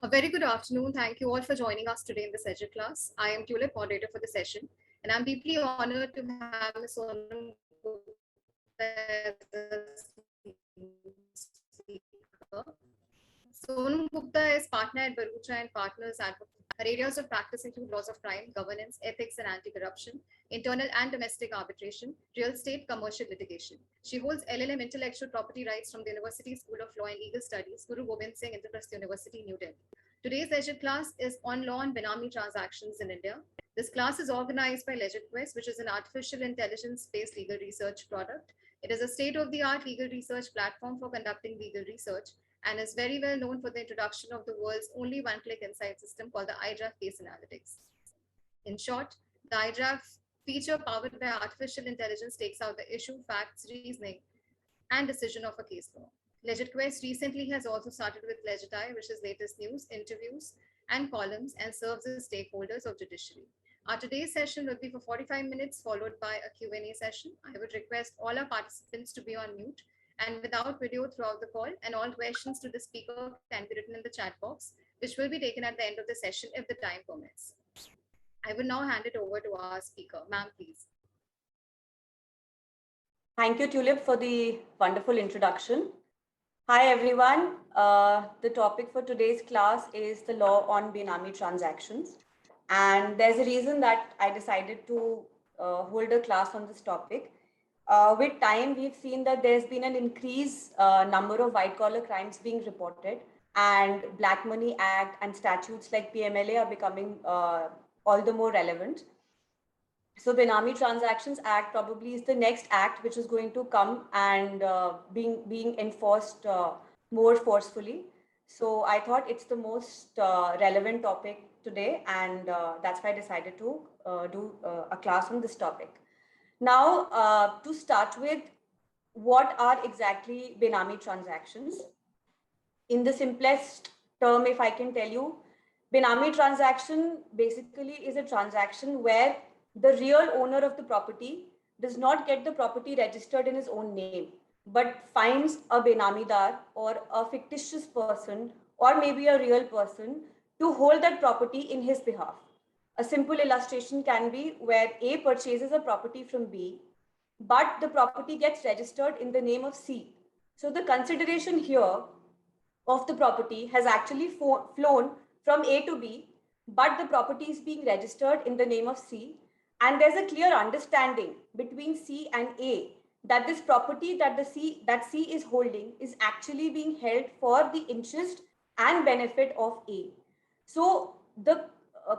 A very good afternoon. Thank you all for joining us today in the SEGIT class. I am Tulip, moderator for the session, and I'm deeply honored to have Ms. Sonam Gupta as a speaker. Sonam Gupta is partner at Barucha and Partners Advocate. Her areas of practice include laws of crime, governance, ethics and anti-corruption, internal and domestic arbitration, real estate, commercial litigation. She holds LLM intellectual property rights from the University School of Law and Legal Studies, Guru Gobind Singh Indraprasth University, New Delhi. Today's Legit class is on law and Benami transactions in India. This class is organized by LegitQuest, which is an artificial intelligence-based legal research product. It is a state-of-the-art legal research platform for conducting legal research and is very well known for the introduction of the world's only one-click insight system called the iDRAF Case Analytics. In short, the iDRAF feature powered by artificial intelligence takes out the issue, facts, reasoning, and decision of a case law. LegitQuest recently has also started with LegitEye, which is latest news, interviews, and columns, and serves as stakeholders of judiciary. Our today's session will be for 45 minutes, followed by a Q&A session. I would request all our participants to be on mute and without video throughout the call, and all questions to the speaker can be written in the chat box, which will be taken at the end of the session if the time permits. I will now hand it over to our speaker. Ma'am, please. Thank you, Tulip, for the wonderful introduction. Hi, everyone. The topic for today's class is the law on Benami transactions. And there's a reason that I decided to hold a class on this topic. With time, we've seen that there's been an increased number of white-collar crimes being reported, and Black Money Act and statutes like PMLA are becoming all the more relevant. So Benami Transactions Act probably is the next act which is going to come and being enforced more forcefully. So I thought it's the most relevant topic today, and that's why I decided to do a class on this topic. Now, to start with, what are exactly Benami transactions? In the simplest term, if I can tell you, Benami transaction basically is a transaction where the real owner of the property does not get the property registered in his own name, but finds a Benamidar or a fictitious person or maybe a real person to hold that property in his behalf. A simple illustration can be where A purchases a property from B, but the property gets registered in the name of C. So the consideration here of the property has actually flown from A to B, but the property is being registered in the name of C. And there's a clear understanding between C and A that this property that C is holding is actually being held for the interest and benefit of A. So the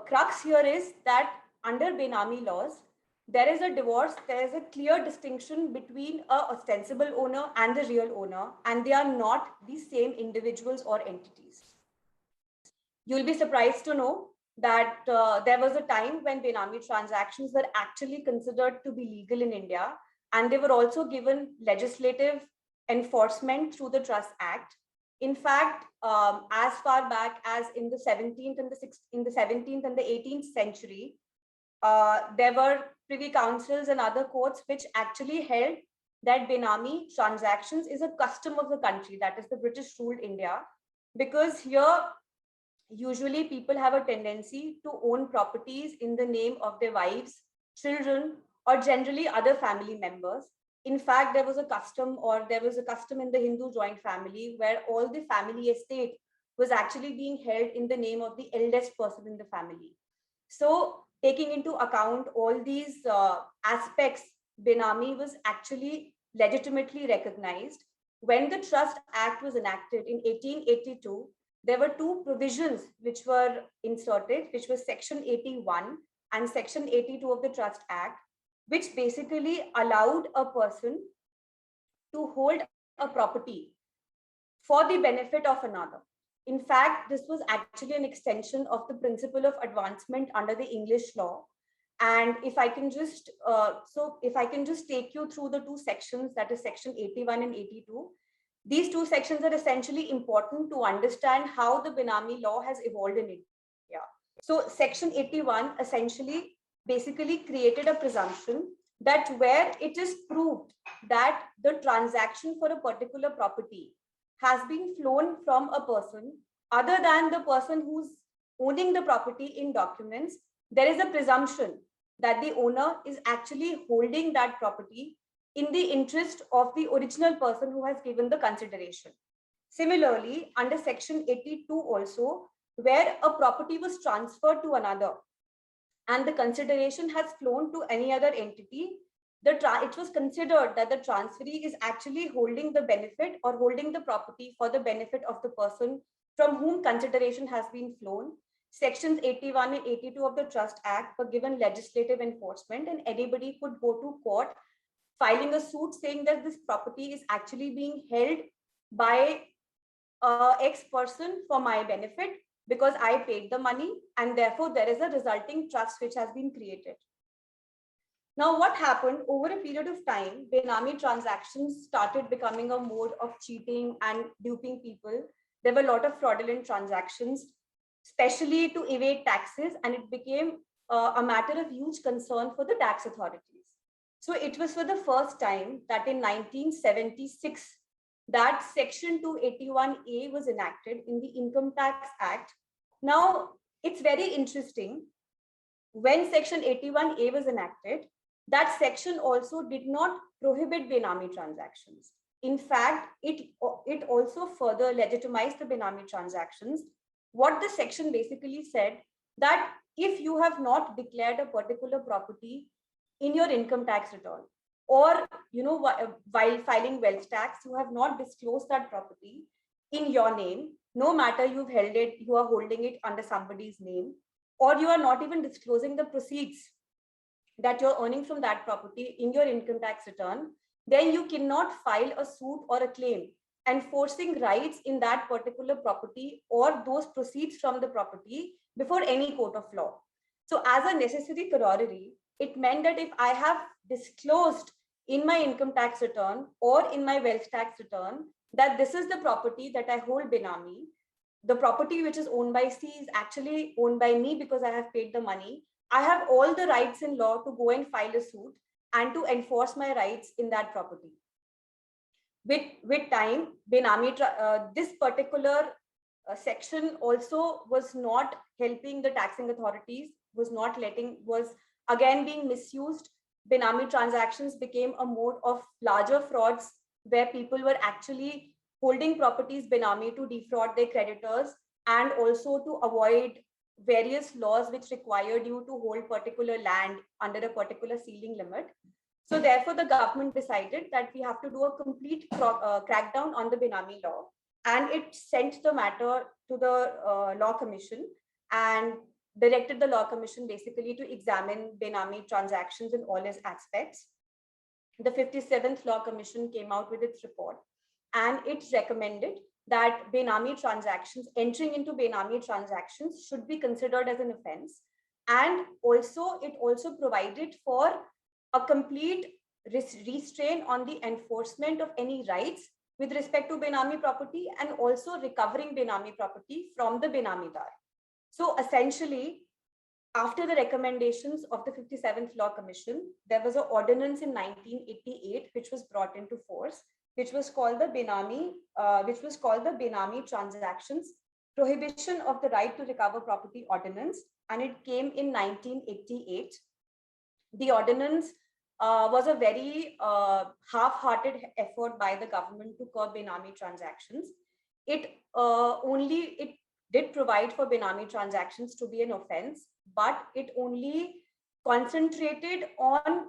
crux here is that under Benami laws, there is a divorce, there is a clear distinction between an ostensible owner and the real owner, and they are not the same individuals or entities. You'll be surprised to know that there was a time when Benami transactions were actually considered to be legal in India, and they were also given legislative enforcement through the Trust Act. In fact, as far back as in the 17th and the 18th century, there were privy councils and other courts which actually held that Benami transactions is a custom of the country, that is the British ruled India, because here usually people have a tendency to own properties in the name of their wives, children, or generally other family members. In fact, there was a custom in the Hindu joint family where all the family estate was actually being held in the name of the eldest person in the family. So taking into account all these aspects, Benami was actually legitimately recognized. When the Trust Act was enacted in 1882, there were two provisions which were inserted, which was Section 81 and Section 82 of the Trust Act, which basically allowed a person to hold a property for the benefit of another. In fact, this was actually an extension of the principle of advancement under the English law. And if I can just take you through the two sections, that is Section 81 and 82. These two sections are essentially important to understand how the Benami law has evolved in India. So Section 81 essentially basically created a presumption that where it is proved that the transaction for a particular property has been flown from a person other than the person who's owning the property in documents, there is a presumption that the owner is actually holding that property in the interest of the original person who has given the consideration. Similarly, under section 82 also, where a property was transferred to another and the consideration has flown to any other entity, it was considered that the transferee is actually holding the benefit or holding the property for the benefit of the person from whom consideration has been flown. Sections 81 and 82 of the Trust Act were given legislative enforcement, and anybody could go to court filing a suit saying that this property is actually being held by X person for my benefit because I paid the money, and therefore there is a resulting trust which has been created. Now, what happened over a period of time, Benami transactions started becoming a mode of cheating and duping people. There were a lot of fraudulent transactions, especially to evade taxes, and it became a matter of huge concern for the tax authorities. So it was for the first time that in 1976, that section 281A was enacted in the Income Tax Act. Now, it's very interesting. When section 81A was enacted, that section also did not prohibit Benami transactions. In fact, it also further legitimized the Benami transactions. What the section basically said, that if you have not declared a particular property in your income tax return, or while filing wealth tax, you have not disclosed that property in your name, no matter you've held it, you are holding it under somebody's name, or you are not even disclosing the proceeds that you're earning from that property in your income tax return, then you cannot file a suit or a claim enforcing rights in that particular property or those proceeds from the property before any court of law. So as a necessary corollary, it meant that if I have disclosed in my income tax return or in my wealth tax return that this is the property that I hold Benami, the property which is owned by C is actually owned by me because I have paid the money, I have all the rights in law to go and file a suit and to enforce my rights in that property. With time, Benami, this particular section also was not helping the taxing authorities, was again being misused. Benami transactions became a mode of larger frauds where people were actually holding properties Benami to defraud their creditors and also to avoid various laws which required you to hold particular land under a particular ceiling limit. So therefore, the government decided that we have to do a complete crackdown on the Benami law, and it sent the matter to the Law Commission and directed the Law Commission basically to examine Benami transactions in all its aspects. The 57th Law Commission came out with its report, and it recommended that Benami transactions, entering into Benami transactions should be considered as an offense. And also, it also provided for a complete restraint on the enforcement of any rights with respect to Benami property and also recovering Benami property from the Benamidar. So essentially, after the recommendations of the 57th Law Commission, there was an ordinance in 1988 which was brought into force, which was called the Benami Transactions Prohibition of the Right to Recover Property Ordinance, and it came in 1988. The ordinance was a very half-hearted effort by the government to curb Benami transactions. It did provide for Benami transactions to be an offense, but it only concentrated on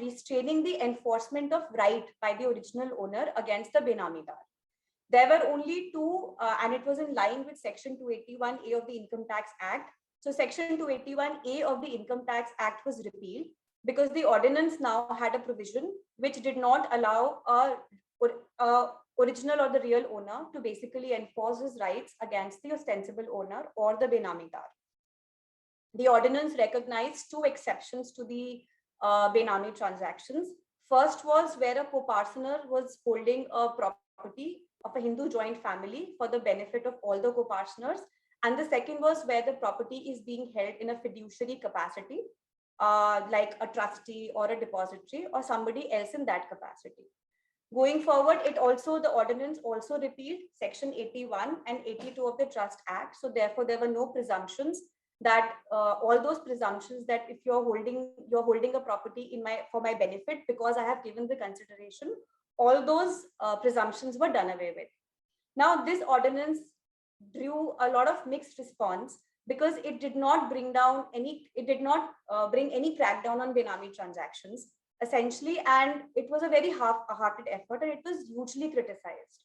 restraining the enforcement of right by the original owner against the Benamidar. There were only two, and it was in line with Section 281A of the Income Tax Act. So Section 281A of the Income Tax Act was repealed because the ordinance now had a provision which did not allow a original or the real owner to basically enforce his rights against the ostensible owner or the Benamidar. The ordinance recognized two exceptions to the Benami transactions. First was where a co-parsoner was holding a property of a Hindu joint family for the benefit of all the co-parsoners. And the second was where the property is being held in a fiduciary capacity, like a trustee or a depository or somebody else in that capacity. Going forward, the ordinance also repealed section 81 and 82 of the Trust Act. So therefore, there were no presumptions that all those presumptions that if you're holding a property for my benefit because I have given the consideration, all those presumptions were done away with. Now, this ordinance drew a lot of mixed response because it did not bring any crackdown on Benami transactions, essentially, and it was a very half-hearted effort and it was hugely criticized.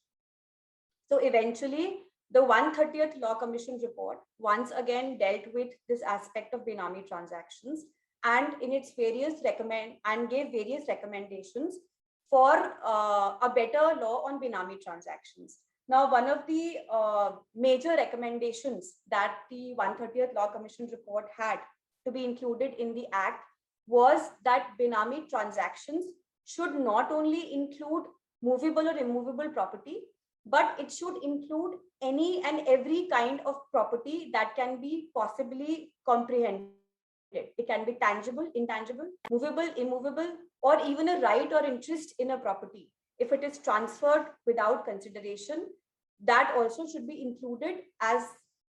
So eventually, the 130th Law Commission report once again dealt with this aspect of Benami transactions and gave various recommendations for a better law on Benami transactions. Now, one of the major recommendations that the 130th Law Commission report had to be included in the Act was that Benami transactions should not only include movable or immovable property, but it should include any and every kind of property that can be possibly comprehended. It can be tangible, intangible, movable, immovable, or even a right or interest in a property. If it is transferred without consideration, that also should be included as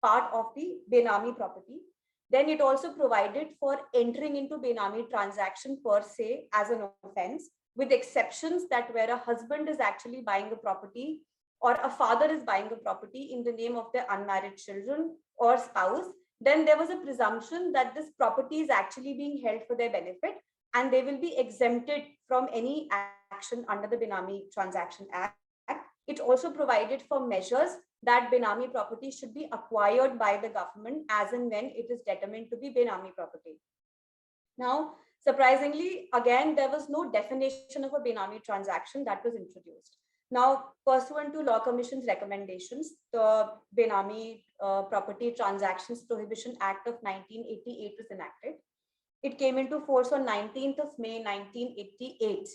part of the Benami property. Then it also provided for entering into Benami transaction per se as an offense, with exceptions that where a husband is actually buying a property or a father is buying a property in the name of their unmarried children or spouse, then there was a presumption that this property is actually being held for their benefit and they will be exempted from any action under the Benami Transaction Act. It also provided for measures that Benami property should be acquired by the government as and when it is determined to be Benami property. Now, surprisingly, again, there was no definition of a Benami transaction that was introduced. Now, pursuant to Law Commission's recommendations, the Benami Property Transactions Prohibition Act of 1988 was enacted. It came into force on 19th of May, 1988.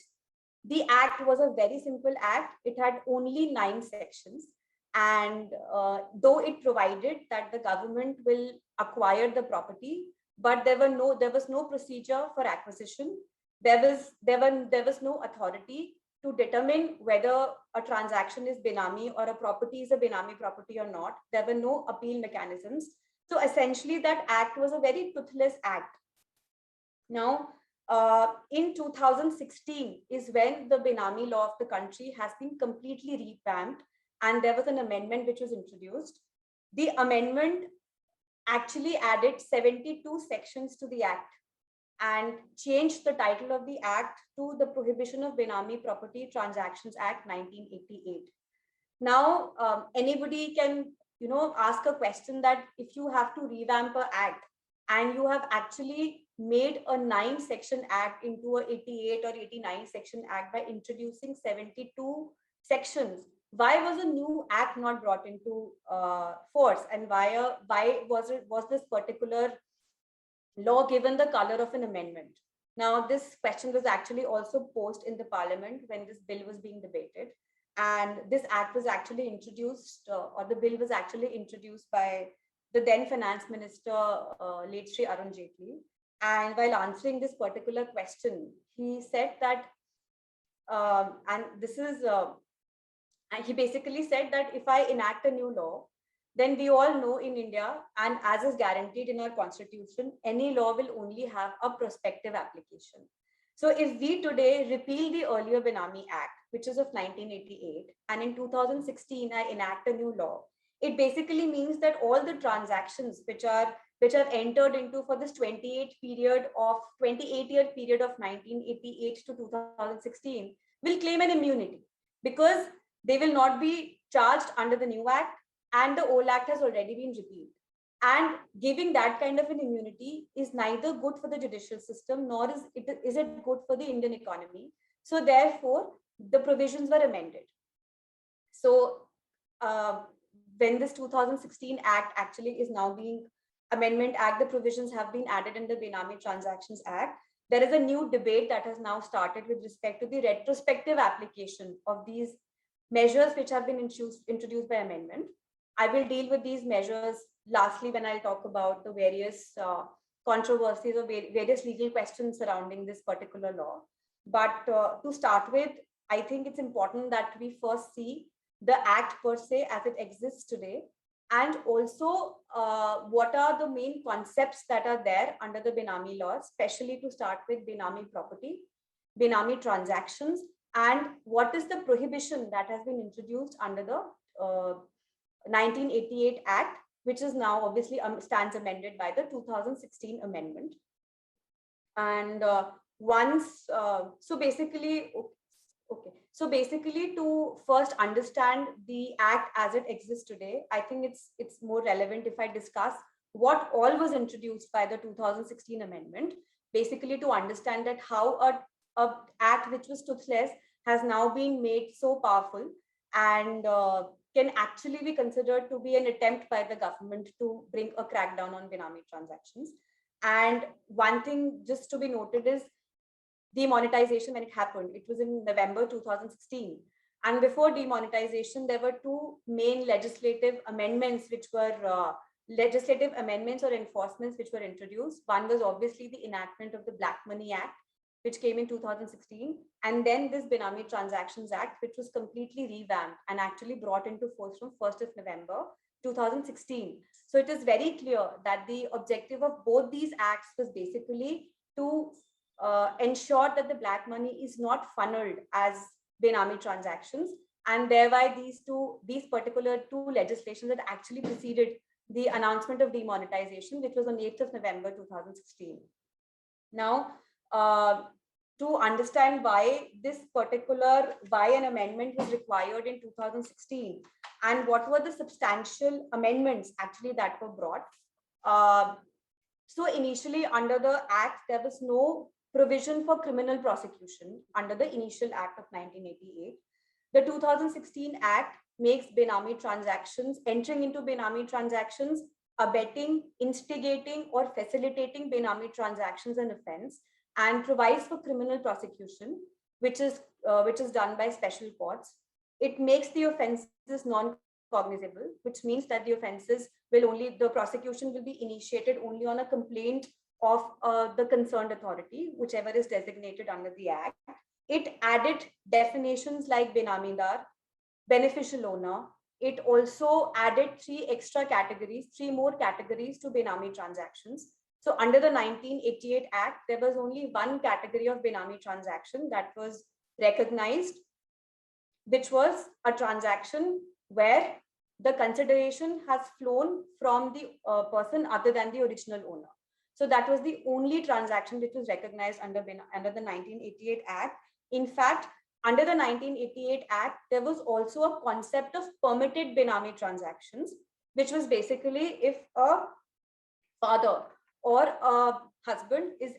The act was a very simple act. It had only 9 sections. And though it provided that the government will acquire the property, but there was no procedure for acquisition. There was no authority to determine whether a transaction is Benami or a property is a Benami property or not. There were no appeal mechanisms. So essentially, that act was a very toothless act. Now, in 2016 is when the Benami law of the country has been completely revamped, and there was an amendment which was introduced. The amendment actually added 72 sections to the act and changed the title of the act to the Prohibition of Benami Property Transactions Act 1988. Now, anybody can ask a question that if you have to revamp an act and you have actually made a 9-section act into a 88 or 89 section act by introducing 72 sections, why was a new act not brought into force, and why was this particular law given the color of an amendment? Now, this question was actually also posed in the parliament when this bill was being debated, and this act was actually introduced, or the bill was actually introduced by the then finance minister, late Shri Arun Jaitley. And while answering this particular question, he said that, he basically said that if I enact a new law, then we all know in India, and as is guaranteed in our constitution, any law will only have a prospective application. So if we today repeal the earlier Benami Act, which is of 1988, and in 2016, I enact a new law, it basically means that all the transactions which have entered into for this 28-year period of 1988 to 2016 will claim an immunity, because they will not be charged under the new act and the old act has already been repealed. And giving that kind of an immunity is neither good for the judicial system, nor is it good for the Indian economy. So therefore, the provisions were amended. So when this 2016 act actually is now being Amendment Act, the provisions have been added in the Benami Transactions Act. There is a new debate that has now started with respect to the retrospective application of these measures which have been introduced by amendment. I will deal with these measures lastly when I'll talk about the various controversies or various legal questions surrounding this particular law. But to start with, I think it's important that we first see the act per se as it exists today, and also what are the main concepts that are there under the Benami laws, especially to start with Benami property, Benami transactions, and what is the prohibition that has been introduced under the 1988 Act, which is now obviously stands amended by the 2016 amendment. And so basically to first understand the act as it exists today, I think it's more relevant if I discuss what all was introduced by the 2016 amendment, basically to understand that how a act which was toothless has now been made so powerful and can actually be considered to be an attempt by the government to bring a crackdown on Benami transactions. And one thing just to be noted is demonetization. When it happened, it was in November 2016. And before demonetization, there were two main legislative amendments which were legislative amendments or enforcements which were introduced. One was obviously the enactment of the Black Money Act, which came in 2016. And then this Benami Transactions Act, which was completely revamped and actually brought into force from 1st of November 2016. So it is very clear that the objective of both these acts was basically to ensure that the black money is not funneled as Benami transactions, and thereby these particular two legislations that actually preceded the announcement of demonetization, which was on 8th of November 2016. Now, to understand why an amendment was required in 2016 and what were the substantial amendments actually that were brought. So initially under the act, there was no provision for criminal prosecution under the initial act of 1988. The 2016 act makes Benami transactions, entering into Benami transactions, abetting, instigating or facilitating Benami transactions an offense, and provides for criminal prosecution, which is done by special courts. It makes the offenses non-cognizable, which means that the prosecution will be initiated only on a complaint of the concerned authority, whichever is designated under the act. It added definitions like Benamidar, beneficial owner. It also added three more categories to Benami transactions. So under the 1988 Act, there was only one category of Benami transaction that was recognized, which was a transaction where the consideration has flown from the person other than the original owner. So that was the only transaction which was recognized under the 1988 Act. In fact, under the 1988 Act, there was also a concept of permitted Benami transactions, which was basically if a father or a husband is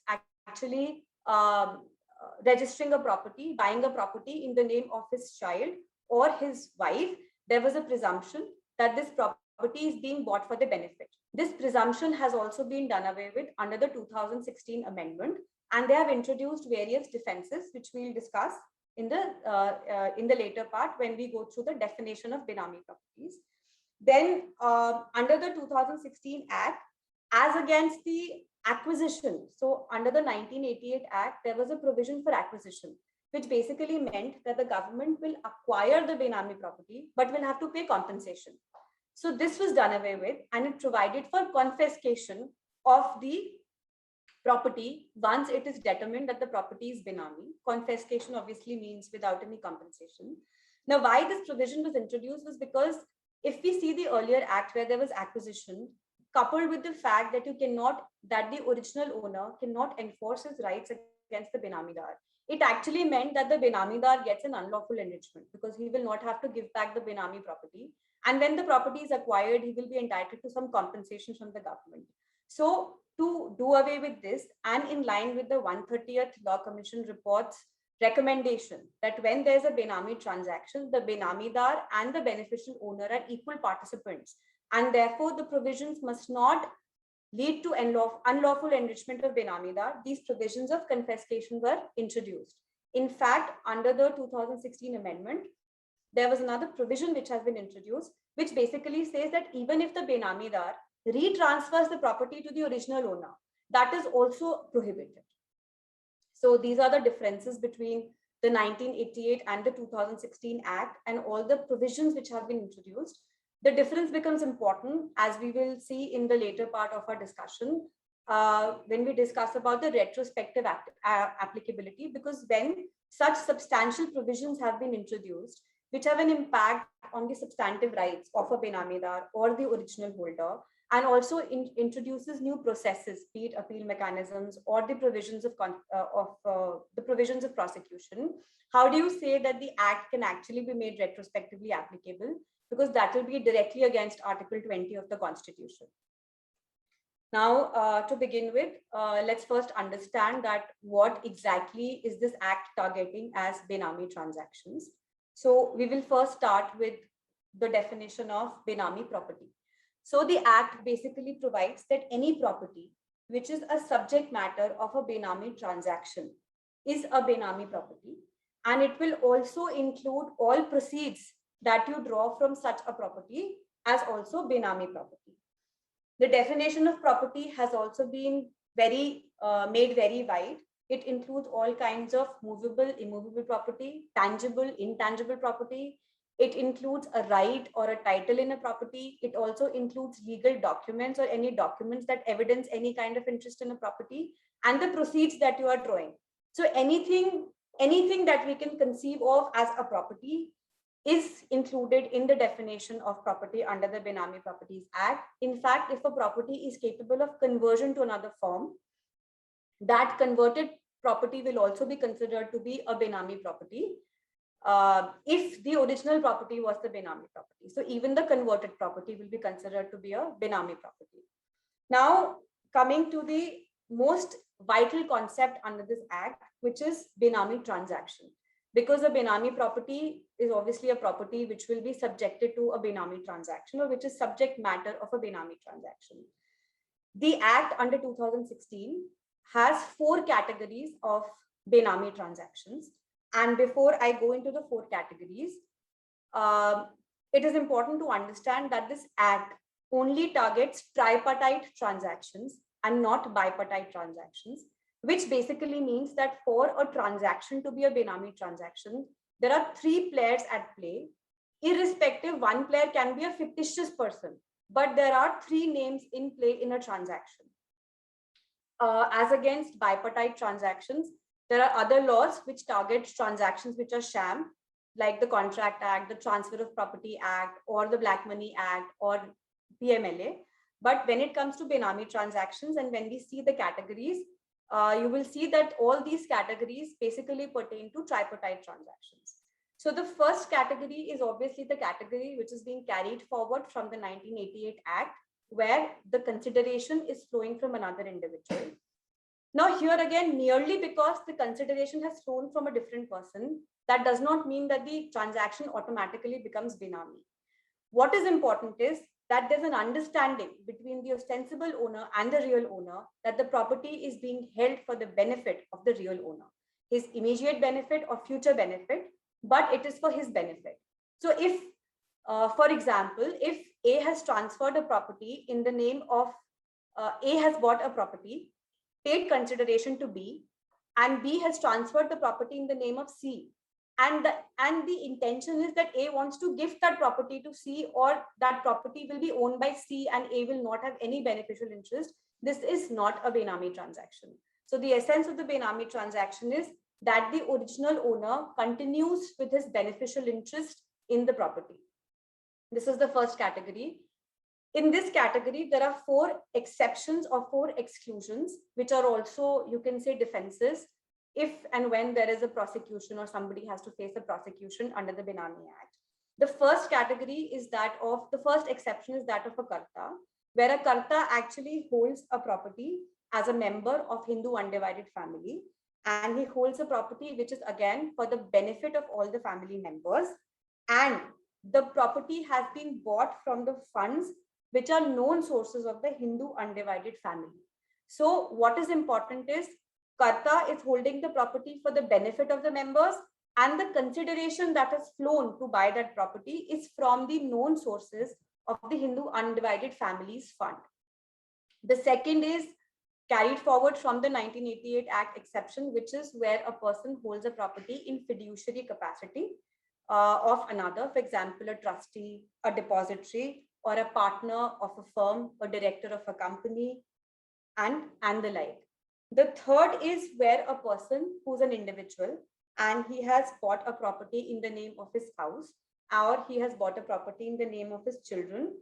actually registering a property, buying a property in the name of his child or his wife, there was a presumption that this property is being bought for the benefit. This presumption has also been done away with under the 2016 amendment, and they have introduced various defenses, which we'll discuss in the later part when we go through the definition of Benami properties. Then under the 2016 Act, as against the acquisition, so under the 1988 Act, there was a provision for acquisition, which basically meant that the government will acquire the Benami property, but will have to pay compensation. So this was done away with, and it provided for confiscation of the property once it is determined that the property is Benami. Confiscation obviously means without any compensation. Now, why this provision was introduced was because if we see the earlier act where there was acquisition, coupled with the fact that the original owner cannot enforce his rights against the Benamidar, it actually meant that the Benamidar gets an unlawful enrichment because he will not have to give back the Benami property. And when the property is acquired, he will be entitled to some compensation from the government. So to do away with this, and in line with the 130th Law Commission report's recommendation that when there's a Benami transaction, the Benamidar and the beneficial owner are equal participants, and therefore the provisions must not lead to unlawful enrichment of Benamidar, these provisions of confiscation were introduced. In fact, under the 2016 amendment, there was another provision which has been introduced, which basically says that even if the Benamidar retransfers the property to the original owner, that is also prohibited. So these are the differences between the 1988 and the 2016 Act and all the provisions which have been introduced, the difference becomes important, as we will see in the later part of our discussion when we discuss about the retrospective applicability, because when such substantial provisions have been introduced, which have an impact on the substantive rights of a benamidar or the original holder, and also introduces new processes, be it appeal mechanisms or the provisions of prosecution. How do you say that the act can actually be made retrospectively applicable? Because that will be directly against Article 20 of the Constitution. Now, to begin with, let's first understand that what exactly is this act targeting as Benami transactions. So we will first start with the definition of Benami property. So the act basically provides that any property which is a subject matter of a Benami transaction is a Benami property, and it will also include all proceeds that you draw from such a property as also Benami property. The definition of property has also been made very wide. It includes all kinds of movable, immovable property, tangible, intangible property. It includes a right or a title in a property. It also includes legal documents or any documents that evidence any kind of interest in a property, and the proceeds that you are drawing. So anything that we can conceive of as a property is included in the definition of property under the Benami Properties Act. In fact, if a property is capable of conversion to another form, that converted property will also be considered to be a Benami property if the original property was the Benami property. So even the converted property will be considered to be a Benami property. Now, coming to the most vital concept under this act, which is Benami transaction. Because a Benami property is obviously a property which will be subjected to a Benami transaction, or which is subject matter of a Benami transaction. The Act under 2016 has 4 categories of Benami transactions. And before I go into the 4 categories, it is important to understand that this Act only targets tripartite transactions and not bipartite transactions, which basically means that for a transaction to be a Benami transaction, there are 3 players at play. Irrespective, one player can be a fictitious person, but there are 3 names in play in a transaction. As against bipartite transactions, there are other laws which target transactions which are sham, like the Contract Act, the Transfer of Property Act, or the Black Money Act, or PMLA. But when it comes to Benami transactions, and when we see the categories, you will see that all these categories basically pertain to tripartite transactions. So the first category is obviously the category which is being carried forward from the 1988 Act, where the consideration is flowing from another individual. Now here again, merely because the consideration has flown from a different person, that does not mean that the transaction automatically becomes Benami. What is important is that there's an understanding between the ostensible owner and the real owner that the property is being held for the benefit of the real owner, his immediate benefit or future benefit, but it is for his benefit. So if, for example, if A has transferred a property in the name of, A has bought a property, paid consideration to B, and B has transferred the property in the name of C, and the intention is that A wants to gift that property to C, or that property will be owned by C and A will not have any beneficial interest, this is not a Benami transaction. So the essence of the Benami transaction is that the original owner continues with his beneficial interest in the property. This is the first category. In this category, there are 4 exceptions or 4 exclusions, which are also, you can say, defenses, if and when there is a prosecution or somebody has to face a prosecution under the Benami Act. The first category is that of, the first exception is that of a Karta, where a Karta actually holds a property as a member of Hindu undivided family, and he holds a property which is again for the benefit of all the family members, and the property has been bought from the funds which are known sources of the Hindu undivided family. So what is important is Karta is holding the property for the benefit of the members, and the consideration that has flown to buy that property is from the known sources of the Hindu undivided families fund. The second is carried forward from the 1988 Act exception, which is where a person holds a property in fiduciary capacity of another, for example, a trustee, a depository, or a partner of a firm, a director of a company, and the like. The third is where a person who's an individual and he has bought a property in the name of his spouse, or he has bought a property in the name of his children,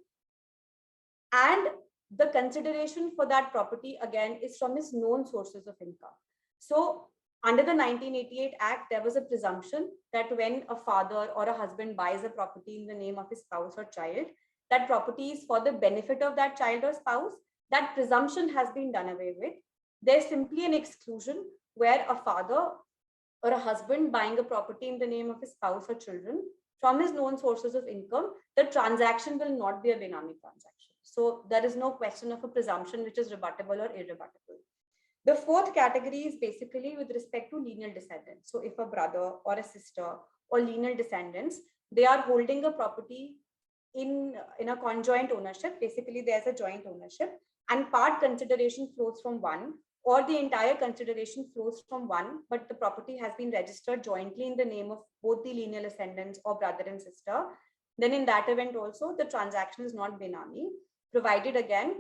and the consideration for that property again is from his known sources of income. So under the 1988 Act, there was a presumption that when a father or a husband buys a property in the name of his spouse or child, that property is for the benefit of that child or spouse. That presumption has been done away with. There's simply an exclusion where a father or a husband buying a property in the name of his spouse or children from his known sources of income, the transaction will not be a Benami transaction. So there is no question of a presumption which is rebuttable or irrebuttable. The fourth category is basically with respect to lineal descendants. So if a brother or a sister or lineal descendants, they are holding a property in a conjoint ownership, basically there's a joint ownership, and part consideration flows from one, or the entire consideration flows from one, but the property has been registered jointly in the name of both the lineal ascendants or brother and sister, then in that event also the transaction is not Benami, provided again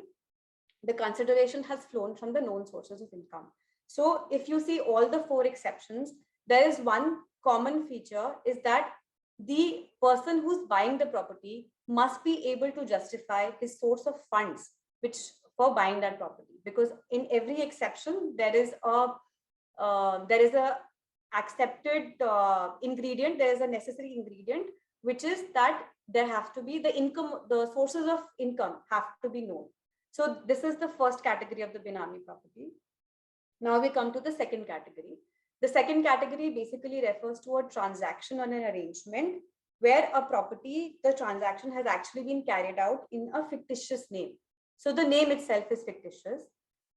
the consideration has flown from the known sources of income. So if you see all the four exceptions, there is one common feature, is that the person who's buying the property must be able to justify his source of funds which for buying that property, because in every exception there is a accepted ingredient, there is a necessary ingredient, which is that there have to be the income, the sources of income have to be known. So this is the first category of the Benami property. Now we come to the second category. The second category basically refers to a transaction or an arrangement where a property, the transaction has actually been carried out in a fictitious name. So the name itself is fictitious.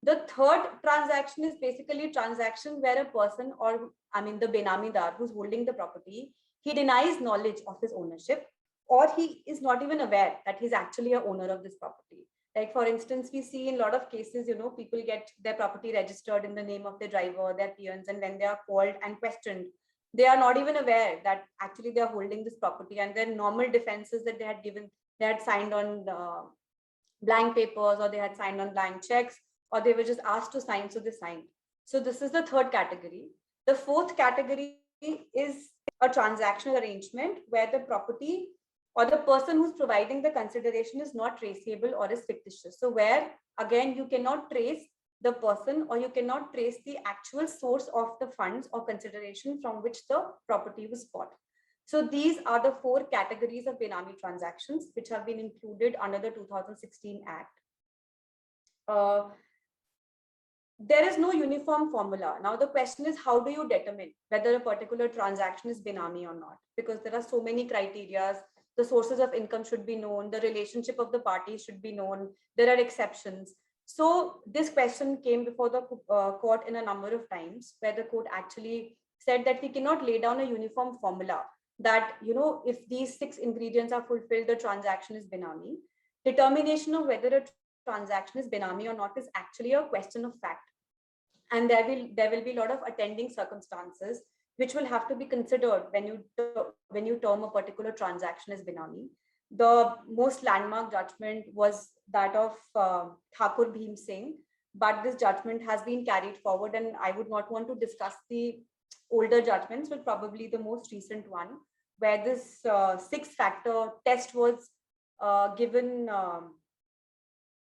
The third transaction is basically a transaction where a person, or the Benamidar who's holding the property, he denies knowledge of his ownership, or he is not even aware that he's actually a owner of this property. Like for instance, we see in a lot of cases, people get their property registered in the name of their driver, their peons, and when they are called and questioned, they are not even aware that actually they are holding this property, and their normal defenses that they had given, they had signed on blank papers, or they had signed on blank checks, or they were just asked to sign, so they signed. So this is the third category. The fourth category is a transactional arrangement where the property or the person who's providing the consideration is not traceable or is fictitious. So where, again, you cannot trace the person, or you cannot trace the actual source of the funds or consideration from which the property was bought. So these are the four categories of Benami transactions which have been included under the 2016 Act. There is no uniform formula. Now the question is, how do you determine whether a particular transaction is Benami or not? Because there are so many criteria. The sources of income should be known, the relationship of the parties should be known, there are exceptions. So this question came before the court in a number of times, where the court actually said that we cannot lay down a uniform formula that, if these 6 ingredients are fulfilled, the transaction is Benami. Determination of whether a transaction is Benami or not is actually a question of fact. And there will be a lot of attending circumstances which will have to be considered when you term a particular transaction as Benami. The most landmark judgment was that of Thakur Bhim Singh, but this judgment has been carried forward, and I would not want to discuss the older judgments, but probably the most recent one, where this 6-factor test was given.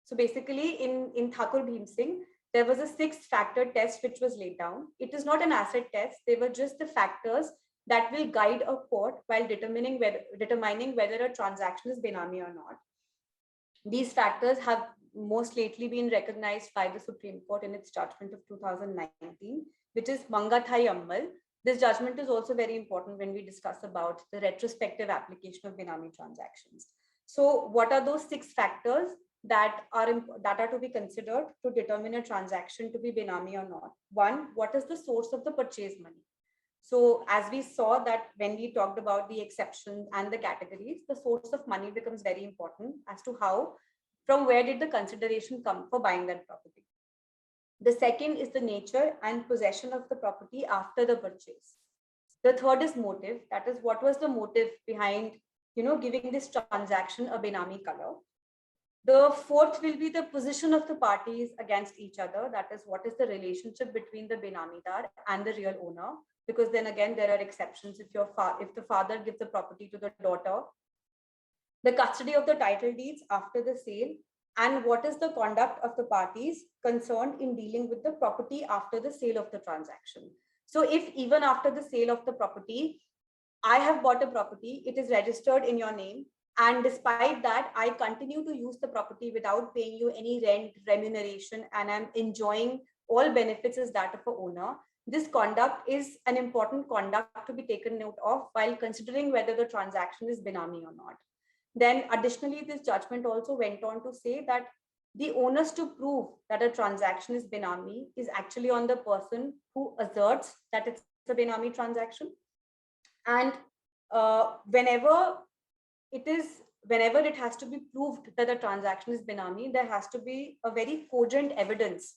So basically in Thakur Bhim Singh, there was a 6-factor test which was laid down. It is not an acid test. They were just the factors that will guide a court while determining whether a transaction is Benami or not. These factors have most lately been recognized by the Supreme Court in its judgment of 2019, which is Mangathai Ammal. This judgment is also very important when we discuss about the retrospective application of Benami transactions. So what are those 6 factors that are to be considered to determine a transaction to be Benami or not? One, what is the source of the purchase money? So as we saw that when we talked about the exceptions and the categories, the source of money becomes very important as to from where did the consideration come for buying that property. The second is the nature and possession of the property after the purchase. The third is motive. That is, what was the motive behind, giving this transaction a Benami color. The fourth will be the position of the parties against each other. That is, what is the relationship between the Benamidar and the real owner? Because then again, there are exceptions. If the father gives the property to the daughter, the custody of the title deeds after the sale, and what is the conduct of the parties concerned in dealing with the property after the sale of the transaction. So if even after the sale of the property, I have bought a property, it is registered in your name, and despite that, I continue to use the property without paying you any rent, remuneration, and I'm enjoying all benefits as that of a owner. This conduct is an important conduct to be taken note of while considering whether the transaction is Benami or not. Then additionally, this judgment also went on to say that the onus to prove that a transaction is Benami is actually on the person who asserts that it's a Benami transaction. And whenever it has to be proved that the transaction is Benami, there has to be a very cogent evidence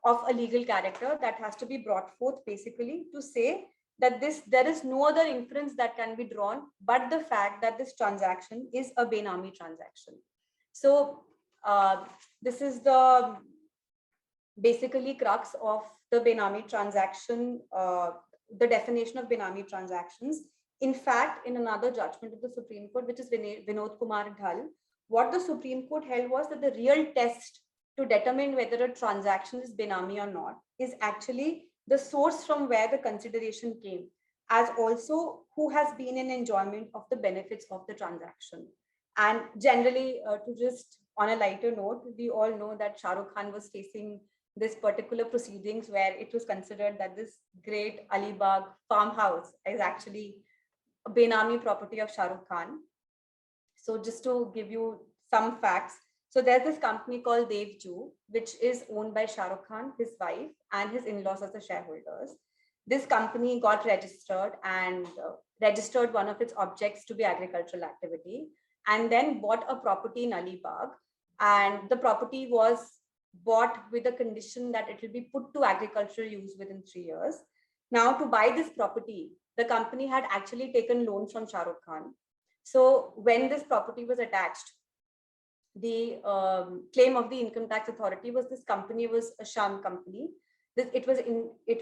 of a legal character that has to be brought forth, basically to say that there is no other inference that can be drawn but the fact that this transaction is a Benami transaction. So this is the basically crux of the Benami transaction, the definition of Benami transactions. In fact, in another judgment of the Supreme Court, which is Vinod Kumar Dhal, what the Supreme Court held was that the real test to determine whether a transaction is Benami or not is actually the source from where the consideration came, as also who has been in enjoyment of the benefits of the transaction. And generally, to just on a lighter note, we all know that Shah Rukh Khan was facing this particular proceedings where it was considered that this great Alibag farmhouse is actually a Benami property of Shah Rukh Khan. So just to give you some facts, so there's this company called Devju, which is owned by Shah Rukh Khan, his wife, and his in-laws as the shareholders. This company got registered and registered one of its objects to be agricultural activity, and then bought a property in Alibag. And the property was bought with the condition that it will be put to agricultural use within 3 years. Now, to buy this property, the company had actually taken loans from Shah Rukh Khan. So when this property was attached, the claim of the income tax authority was this company was a sham company. It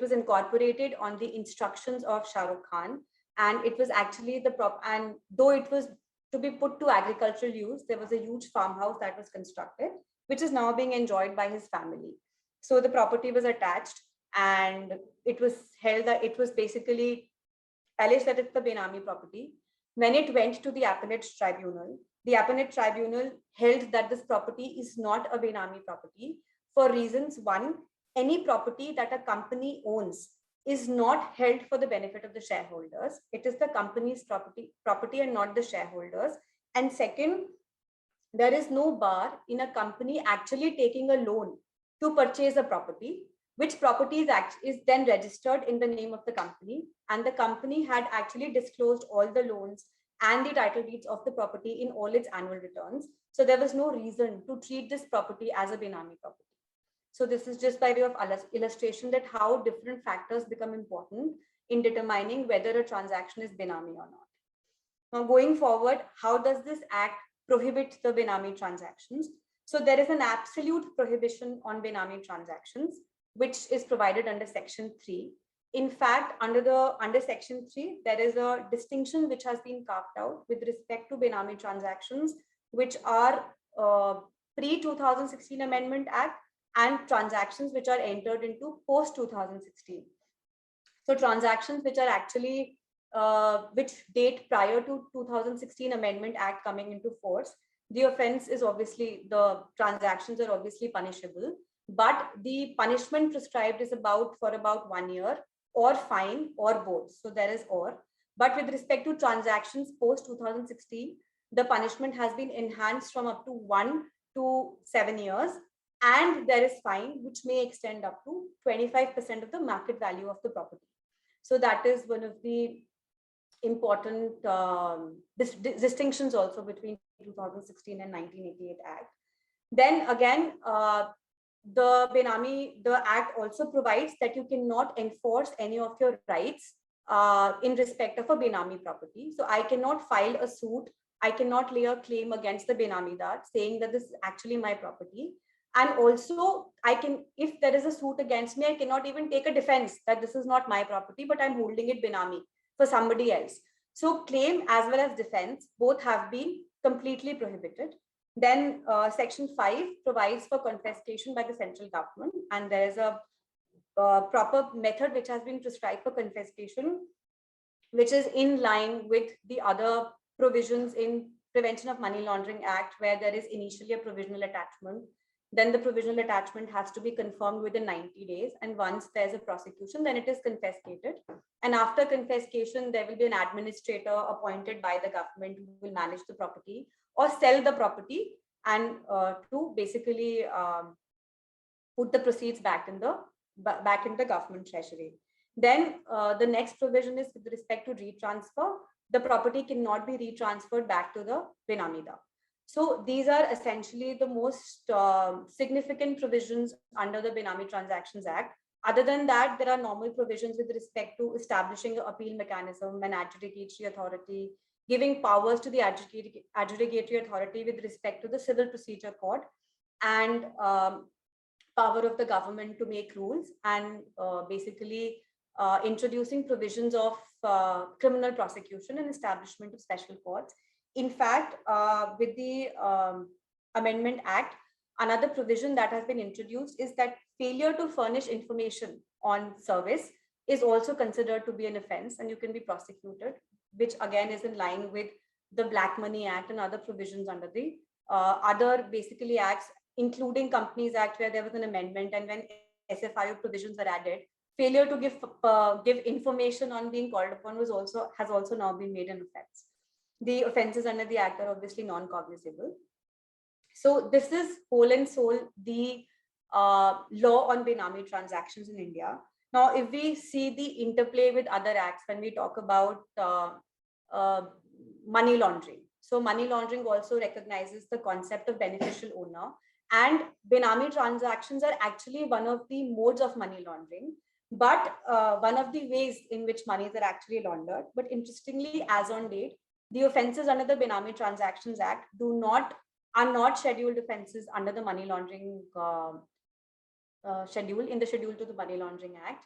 was incorporated on the instructions of Shah Rukh Khan, and it was actually and though it was to be put to agricultural use, there was a huge farmhouse that was constructed, which is now being enjoyed by his family. So the property was attached, and it was held that it was basically alleged that it's the Benami property. When it went to the appellate tribunal held that this property is not a Benami property for reasons. One, any property that a company owns is not held for the benefit of the shareholders. It is the company's property and not the shareholders. And second, there is no bar in a company actually taking a loan to purchase a property, which property is then registered in the name of the company. And the company had actually disclosed all the loans and the title deeds of the property in all its annual returns. So there was no reason to treat this property as a Benami property. So this is just by way of illustration that how different factors become important in determining whether a transaction is Benami or not. Now, going forward, how does this act prohibit the Benami transactions? So there is an absolute prohibition on Benami transactions, which is provided under Section 3. In fact, under Section 3, there is a distinction which has been carved out with respect to Benami transactions, which are pre-2016 Amendment Act and transactions which are entered into post-2016. So transactions which are actually which date prior to 2016 Amendment Act coming into force, the offense is obviously, the transactions are obviously punishable, but the punishment prescribed is for about 1 year, or fine, or both. So there is or. But with respect to transactions post 2016, the punishment has been enhanced from up to 1 to 7 years, and there is fine which may extend up to 25% of the market value of the property. So that is one of the important distinctions also between 2016 and 1988 Act. Then again, the act also provides that you cannot enforce any of your rights in respect of a Benami property. So I cannot file a suit, I cannot lay a claim against the Benamidar saying that this is actually my property. And also, I can, if there is a suit against me, I cannot even take a defense that this is not my property, but I'm holding it Benami for somebody else. So claim as well as defense, both have been completely prohibited. Then Section 5 provides for confiscation by the central government, and there is a proper method which has been prescribed for confiscation, which is in line with the other provisions in Prevention of Money Laundering Act, where there is initially a provisional attachment. Then the provisional attachment has to be confirmed within 90 days. And once there's a prosecution, then it is confiscated. And after confiscation, there will be an administrator appointed by the government who will manage the property or sell the property and to basically put the proceeds back in the government treasury. Then the next provision is with respect to retransfer. The property cannot be retransferred back to the Benamida. So these are essentially the most significant provisions under the Benami Transactions Act. Other than that, there are normal provisions with respect to establishing an appeal mechanism, an adjudicatory authority, giving powers to the adjudicatory authority with respect to the civil procedure court, and power of the government to make rules, and basically introducing provisions of criminal prosecution and establishment of special courts. In fact, with the Amendment Act, another provision that has been introduced is that failure to furnish information on service is also considered to be an offense, and you can be prosecuted, which again is in line with the Black Money Act and other provisions under the other basically acts, including Companies Act, where there was an amendment, and when SFIO provisions were added, failure to give information on being called upon has also now been made an offense. The offenses under the act are obviously non-cognizable. So this is whole and soul the law on Benami transactions in India. Now, if we see the interplay with other acts when we talk about money laundering. So money laundering also recognizes the concept of beneficial owner, and Benami transactions are actually one of the modes of money laundering, but one of the ways in which monies are actually laundered. But interestingly, as on date, the offenses under the Benami Transactions Act are not scheduled offenses under the money laundering schedule, in the schedule to the Money Laundering Act.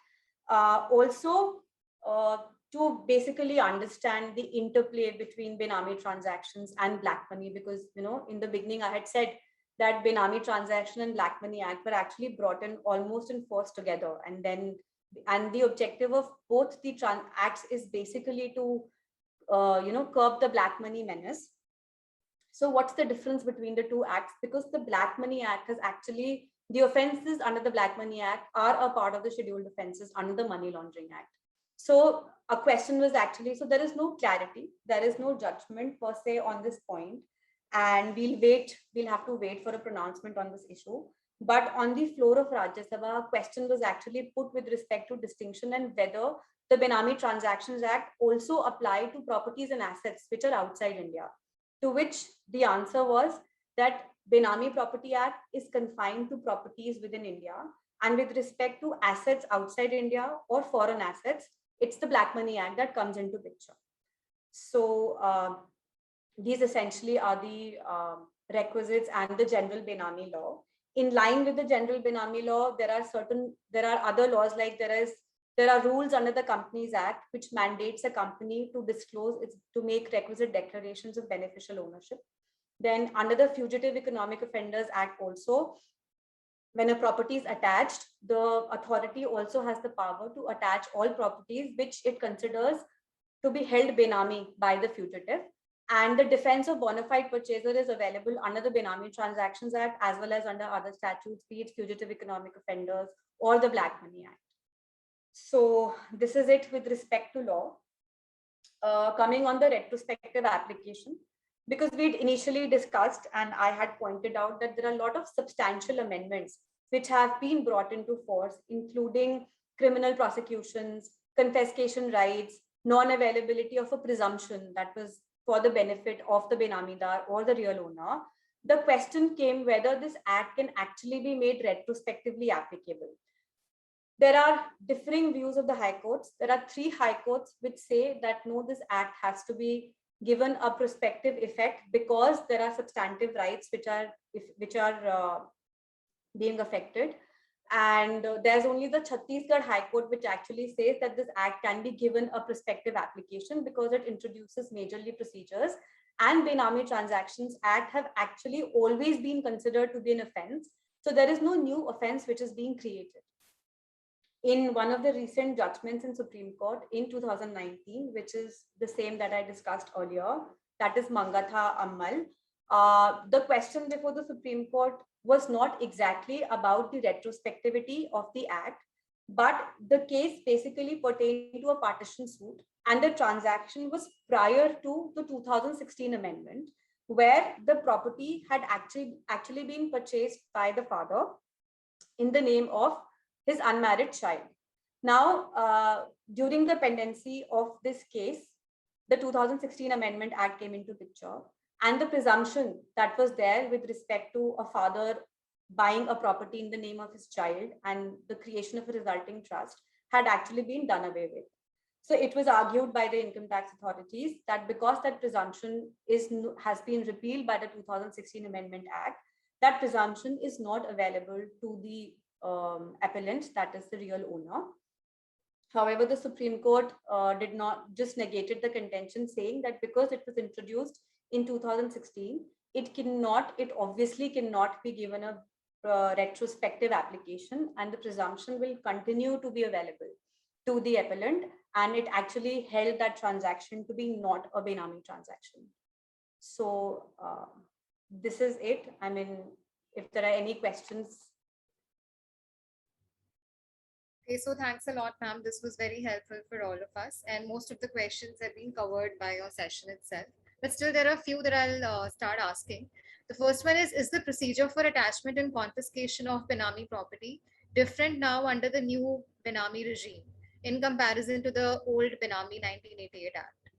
Also, to basically understand the interplay between Benami transactions and black money, because in the beginning I had said that Benami Transaction and Black Money Act were actually brought in almost enforced together, and the objective of both the acts is basically to curb the black money menace. So what's the difference between the two acts? Because the Black Money Act has actually, the offenses under the Black Money Act are a part of the scheduled offenses under the Money Laundering Act. So a question was actually, so there is no clarity, there is no judgment per se on this point, and we'll have to wait for a pronouncement on this issue. But on the floor of Rajya Sabha, a question was actually put with respect to distinction and whether the Benami Transactions Act also apply to properties and assets which are outside India. To which the answer was that Benami Property Act is confined to properties within India, and with respect to assets outside India or foreign assets, it's the Black Money Act that comes into picture. So these essentially are the requisites and the general Benami law. In line with the general Benami law, there are other laws, like there are rules under the Companies Act which mandates a company to to make requisite declarations of beneficial ownership. Then under the Fugitive Economic Offenders Act also, when a property is attached, the authority also has the power to attach all properties which it considers to be held Benami by the fugitive. And the defense of bona fide purchaser is available under the Benami Transactions Act as well as under other statutes, be it Fugitive Economic Offenders or the Black Money Act. So this is it with respect to law. Coming on the retrospective application, because we'd initially discussed and I had pointed out that there are a lot of substantial amendments which have been brought into force, including criminal prosecutions, confiscation rights, non-availability of a presumption that was for the benefit of the Benamidar or the real owner, the question came whether this act can actually be made retrospectively applicable. There are differing views of the high courts. There are 3 high courts which say that no, this act has to be given a prospective effect because there are substantive rights which are being affected. And there's only the Chhattisgarh High Court which actually says that this act can be given a prospective application because it introduces majorly procedures, and Benami Transactions Act have actually always been considered to be an offense. So there is no new offense which is being created. In one of the recent judgments in Supreme Court in 2019, which is the same that I discussed earlier, that is Mangatha Ammal, the question before the Supreme Court was not exactly about the retrospectivity of the act, but the case basically pertained to a partition suit, and the transaction was prior to the 2016 amendment, where the property had actually been purchased by the father in the name of his unmarried child. Now, during the pendency of this case, the 2016 Amendment Act came into picture, and the presumption that was there with respect to a father buying a property in the name of his child and the creation of a resulting trust had actually been done away with. So it was argued by the income tax authorities that because that presumption has been repealed by the 2016 Amendment Act, that presumption is not available to the appellant, that is the real owner. However, the Supreme Court did not just negated the contention, saying that because it was introduced in 2016, it obviously cannot be given a retrospective application, and the presumption will continue to be available to the appellant, and it actually held that transaction to be not a Benami transaction. So this is it. I mean, if there are any questions. Okay, so thanks a lot, ma'am. This was very helpful for all of us, and most of the questions have been covered by your session itself. But still, there are a few that I'll start asking. The first one is the procedure for attachment and confiscation of Benami property different now under the new Benami regime in comparison to the old Benami 1988 Act?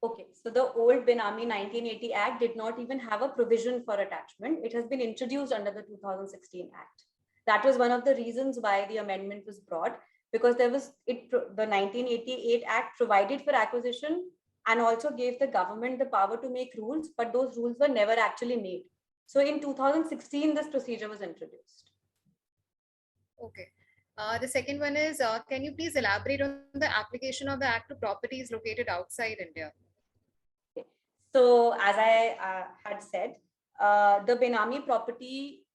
Okay, so the old Benami 1980 Act did not even have a provision for attachment. It has been introduced under the 2016 Act. That was one of the reasons why the amendment was brought, because the 1988 Act provided for acquisition and also gave the government the power to make rules, but those rules were never actually made. So in 2016, this procedure was introduced. Okay. The second one is, can you please elaborate on the application of the Act to properties located outside India? Okay. So as I had said, the Benami property,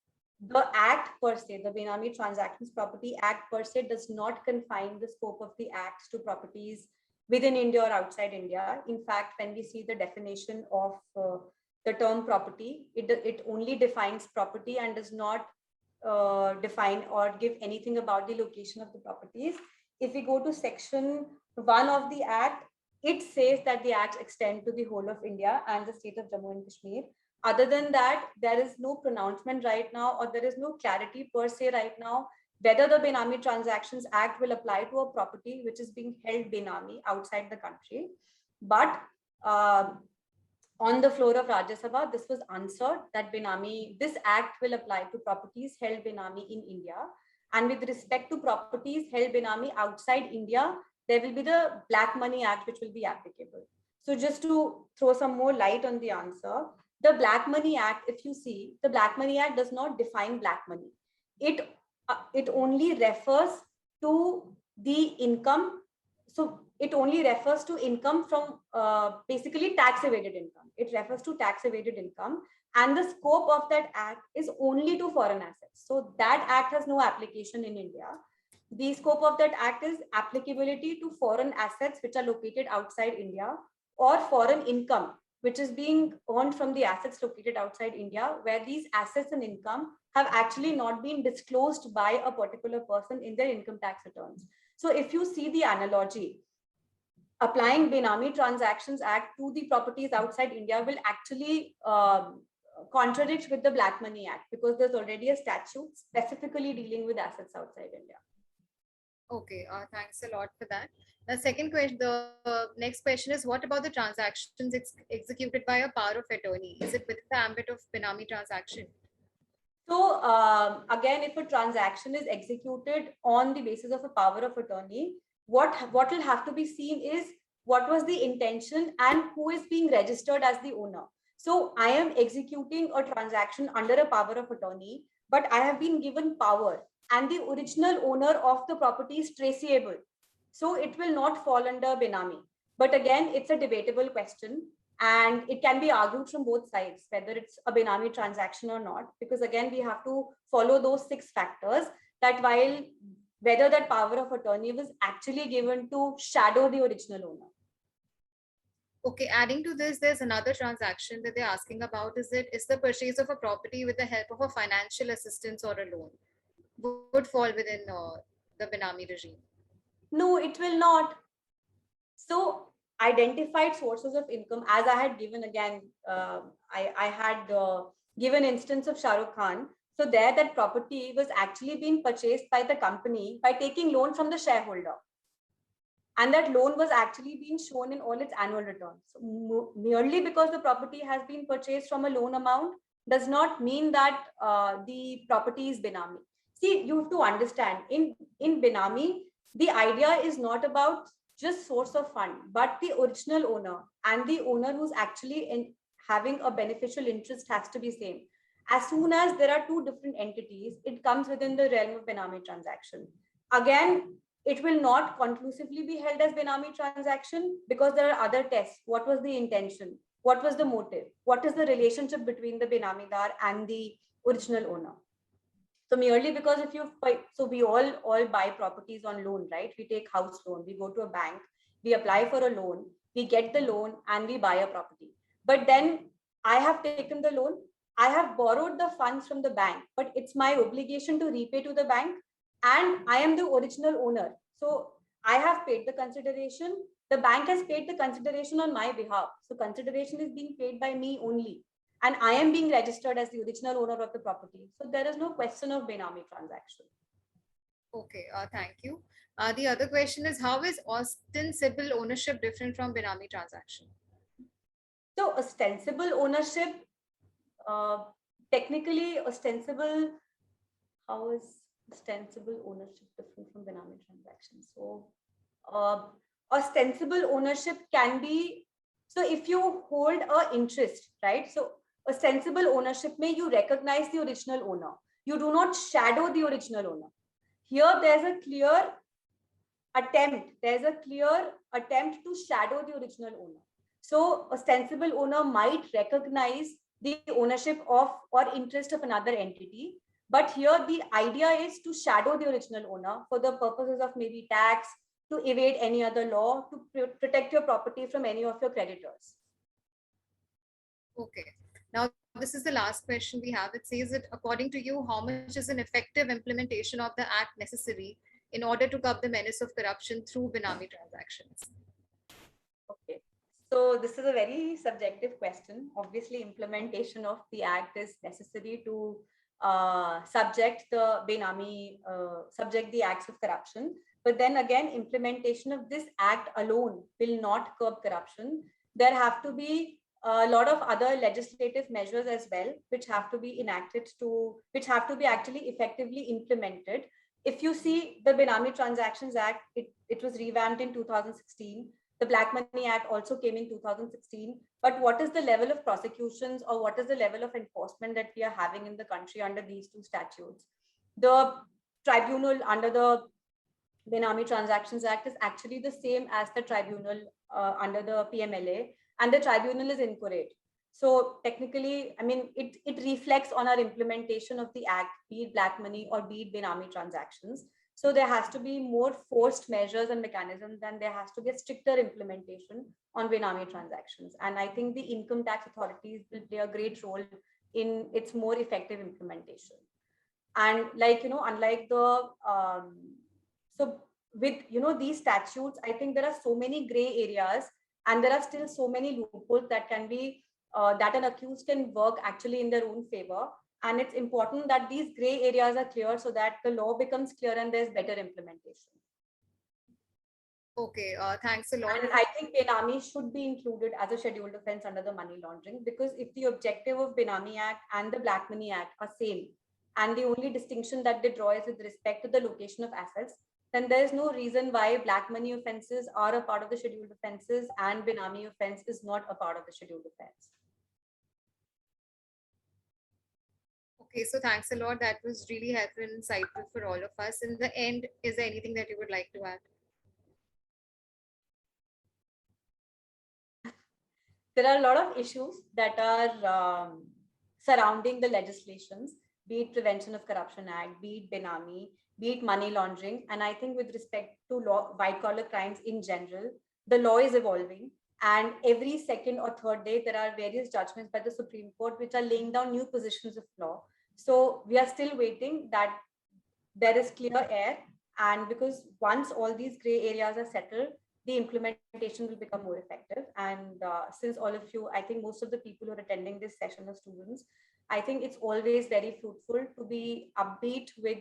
the Act per se, the Benami Transactions Property Act per se does not confine the scope of the Act to properties within India or outside India. In fact, when we see the definition of the term property, it only defines property and does not define or give anything about the location of the properties. If we go to section 1 of the Act, it says that the acts extend to the whole of India and the state of Jammu and Kashmir. Other than that, there is no pronouncement right now, or there is no clarity per se right now whether the Benami Transactions Act will apply to a property which is being held Benami outside the country. But on the floor of Rajya Sabha, this was answered that this act will apply to properties held Benami in India. And with respect to properties held Benami outside India, there will be the Black Money Act, which will be applicable. So just to throw some more light on the answer, the Black Money Act, if you see, the Black Money Act does not define black money. It only refers to the income. So it only refers to income from basically tax evaded income. It refers to tax evaded income, and the scope of that act is only to foreign assets. So that act has no application in India. The scope of that act is applicability to foreign assets which are located outside India, or foreign income which is being earned from the assets located outside India, where these assets and income have actually not been disclosed by a particular person in their income tax returns. So if you see the analogy, applying Benami Transactions Act to the properties outside India will actually contradict with the Black Money Act, because there's already a statute specifically dealing with assets outside India. Okay, thanks a lot for that. The next question is, what about the transactions executed by a power of attorney? Is it within the ambit of Benami transaction? So again, if a transaction is executed on the basis of a power of attorney, what will have to be seen is what was the intention and who is being registered as the owner. So I am executing a transaction under a power of attorney, but I have been given power, and the original owner of the property is traceable. So it will not fall under Benami. But again, it's a debatable question, and it can be argued from both sides whether it's a Benami transaction or not, because again we have to follow those 6 factors, that while whether that power of attorney was actually given to shadow the original owner. Okay, adding to this, there's another transaction that they're asking about. Is the purchase of a property with the help of a financial assistance or a loan would fall within the Benami regime? No, it will not. So identified sources of income, as I had given again, I had given instance of Shah Rukh Khan. So there, that property was actually being purchased by the company by taking loan from the shareholder. And that loan was actually being shown in all its annual returns. So merely because the property has been purchased from a loan amount does not mean that the property is Benami. See, you have to understand, in Benami, the idea is not about just source of fund, but the original owner and the owner who's actually having a beneficial interest has to be same. As soon as there are two different entities, it comes within the realm of Benami transaction. Again, it will not conclusively be held as Benami transaction because there are other tests. What was the intention? What was the motive? What is the relationship between the Benamidar and the original owner? So merely because if you, so we all buy properties on loan, right? We take house loan, we go to a bank, we apply for a loan, we get the loan and we buy a property. But then I have taken the loan, I have borrowed the funds from the bank, but it's my obligation to repay to the bank, and I am the original owner. So I have paid the consideration. The bank has paid the consideration on my behalf. So consideration is being paid by me only, and I am being registered as the original owner of the property. So there is no question of Benami transaction. Okay, thank you. The other question is, how is ostensible ownership different from Benami transaction? So ostensible ownership, technically ostensible, how is ostensible ownership different from Benami transaction? So ostensible ownership can be, so if you hold a interest, right? So ostensible ownership may you recognize the original owner. You do not shadow the original owner. Here there's a clear attempt to shadow the original owner. So ostensible owner might recognize the ownership of or interest of another entity, but here the idea is to shadow the original owner for the purposes of maybe tax, to evade any other law, to protect your property from any of your creditors. Okay. Now, this is the last question we have. It says that according to you, how much is an effective implementation of the act necessary in order to curb the menace of corruption through Benami transactions? Okay. So this is a very subjective question. Obviously, implementation of the act is necessary to subject the acts of corruption. But then again, implementation of this act alone will not curb corruption. There have to be a lot of other legislative measures as well, which have to be which have to be actually effectively implemented. If you see the Benami Transactions Act, it was revamped in 2016. The Black Money Act also came in 2016. But what is the level of prosecutions, or what is the level of enforcement that we are having in the country under these two statutes? The tribunal under the Benami Transactions Act is actually the same as the tribunal under the PMLA, and the tribunal is incorrect. So technically, I mean, it reflects on our implementation of the act, be it black money or be it Benami transactions. So there has to be more forced measures and mechanisms, and there has to be a stricter implementation on Benami transactions. And I think the income tax authorities will play a great role in its more effective implementation. And like, unlike the, so with, these statutes, I think there are so many gray areas, and there are still so many loopholes that can be, that an accused can work actually in their own favor. And it's important that these gray areas are clear so that the law becomes clear and there's better implementation. Okay, thanks a lot. And I think Benami should be included as a scheduled offense under the money laundering, because if the objective of Benami Act and the Black Money Act are same, and the only distinction that they draw is with respect to the location of assets, then there is no reason why black money offenses are a part of the scheduled offenses and Benami offense is not a part of the scheduled offense. Okay, so thanks a lot. That was really helpful and insightful for all of us. In the end, is there anything that you would like to add? There are a lot of issues that are surrounding the legislations, be it Prevention of Corruption Act, be it Benami, be it money laundering. And I think with respect to law, white collar crimes in general, the law is evolving. And every second or third day, there are various judgments by the Supreme Court which are laying down new positions of law. So we are still waiting that there is clear air. And because once all these gray areas are settled, the implementation will become more effective. And since all of you, I think most of the people who are attending this session are students, I think it's always very fruitful to be upbeat with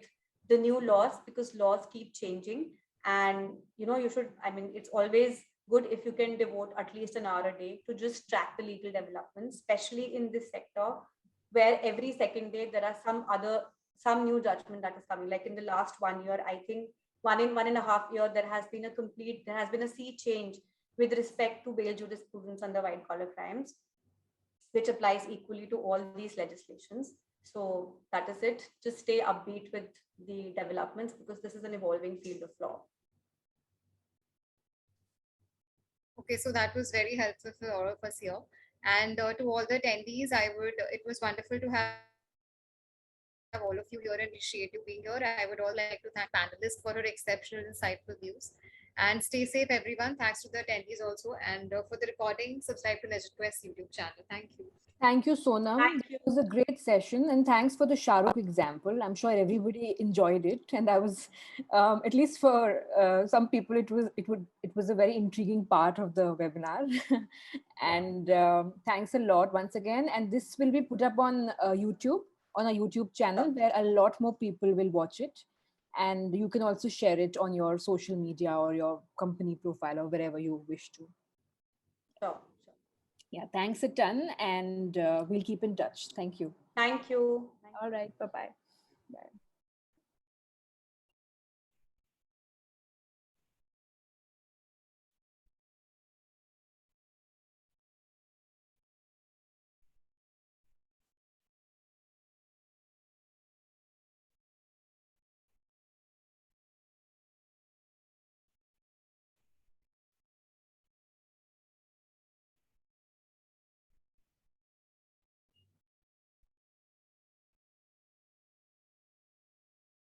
the new laws, because laws keep changing. And you should, I mean, it's always good if you can devote at least an hour a day to just track the legal developments, especially in this sector where every second day there are some new judgment that is coming. Like in the last 1 year, I think 1.5 years, there has been a sea change with respect to bail jurisprudence under white collar crimes, which applies equally to all these legislations. So that is it. Just stay upbeat with the developments, because this is an evolving field of law. Okay, so that was very helpful for all of us here. And to all the attendees, it was wonderful to have all of you here and appreciate you being here. I would all like to thank panelists for her exceptional, insightful views. And stay safe, everyone. Thanks to the attendees also. And for the recording, subscribe to Legit Quest YouTube channel. Thank you. Thank you, Sonam. Thank you. It was a great session, and thanks for the Shahrukh example. I'm sure everybody enjoyed it, and I was, at least for some people, it was a very intriguing part of the webinar. And thanks a lot once again. And this will be put up on YouTube, on a YouTube channel where a lot more people will watch it, and you can also share it on your social media or your company profile or wherever you wish to. Sure. Yeah, thanks a ton, and we'll keep in touch. Thank you. Thank you. All right, bye-bye. Bye.